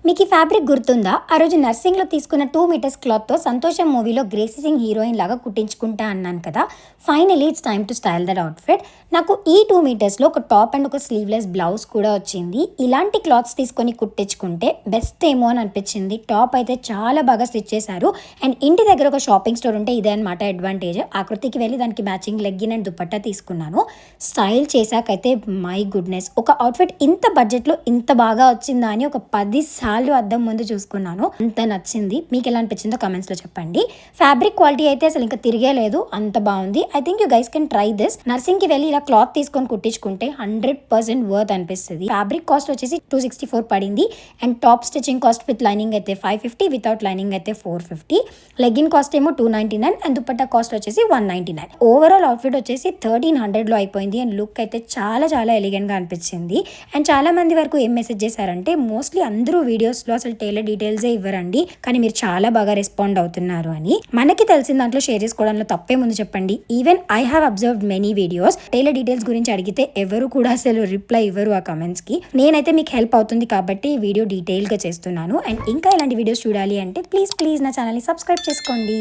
మీకు ఈ ఫ్యాబ్రిక్ గుర్తుందా? ఆ రోజు నర్సింగ్లో తీసుకున్న 2 మీటర్స్ క్లాత్తో సంతోషం మూవీలో గ్రేసీ సింగ్ హీరోయిన్ లాగా కుట్టించుకుంటా అన్నాను కదా. Finally it's time to style that outfit. నాకు ఈ 2 మీటర్స్లో ఒక టాప్ అండ్ ఒక స్లీవ్లెస్ బ్లౌజ్ కూడా వచ్చింది. ఇలాంటి క్లాత్స్ తీసుకొని కుట్టించుకుంటే బెస్ట్ ఏమో అని అనిపించింది. టాప్ అయితే చాలా బాగా స్టిచ్ చేశారు. అండ్ ఇంటి దగ్గర ఒక షాపింగ్ స్టోర్ ఉంటే ఇదే అనమాట అడ్వాంటేజ్. ఆకృతికి వెళ్ళి దానికి మ్యాచింగ్ లెగ్గిన్ అండ్ దుపట్టా తీసుకున్నాను. స్టైల్ చేశాకైతే మై గుడ్నెస్, ఒక అవుట్ఫిట్ ఇంత బడ్జెట్లో ఇంత బాగా వచ్చిందా అని ఒక 10 సార్లు అద్దం ముందు చూసుకున్నాను. అంత నచ్చింది. మీకు ఎలా అనిపించిందో కమెంట్స్లో చెప్పండి. ఫ్యాబ్రిక్ క్వాలిటీ అయితే అసలు ఇంకా తిరిగే లేదు, అంత బాగుంది. I think you guys can try this. నర్సింగ్కి వెళ్ళి ఇలా క్లాత్ తీసుకొని కుట్టించుకుంటే 100% వర్త్ అనిపిస్తుంది. ఫ్యాబ్రిక్ కాస్ట్ వచ్చేసి 264 పడింది. And top stitching cost with lining అయితే 550, వితౌట్ లైనింగ్ అయితే 450. లెగ్గిన్ కాస్ట్ ఏమో 299 అండ్ దుపట్టా కాస్ట్ వచ్చేసి 199. ఓవరాల్ అవుట్ఫిట్ వచ్చేసి 1300లో అయిపోయింది. అండ్ లుక్ అయితే చాలా చాలా ఎలిగెంట్గా అనిపించింది. అండ్ చాలా మంది వరకు ఏం మెసేజ్ చేశారంటే మోస్ట్లీ అందరూ వీడియోస్లో అసలు టైలర్ డీటెయిల్సే ఇవ్వరండి, కానీ మీరు చాలా బాగా రెస్పాండ్ అవుతున్నారు అని. మనకి తెలిసిన దాంట్లో షేర్ చేసుకోవడంలో తప్పే ముందు చెప్పండి. Even I have observed many videos. Tailor details గురించి అడిగితే ఎవరు కూడా అసలు రిప్లై ఇవ్వరు ఆ కమెంట్స్ కి. నేనైతే మీకు హెల్ప్ అవుతుంది కాబట్టి ఈ వీడియో డీటెయిల్ గా చేస్తున్నాను. అండ్ ఇంకా ఇలాంటి వీడియోస్ చూడాలి అంటే ప్లీజ్ నా ఛానల్ని సబ్స్క్రైబ్ చేసుకోండి.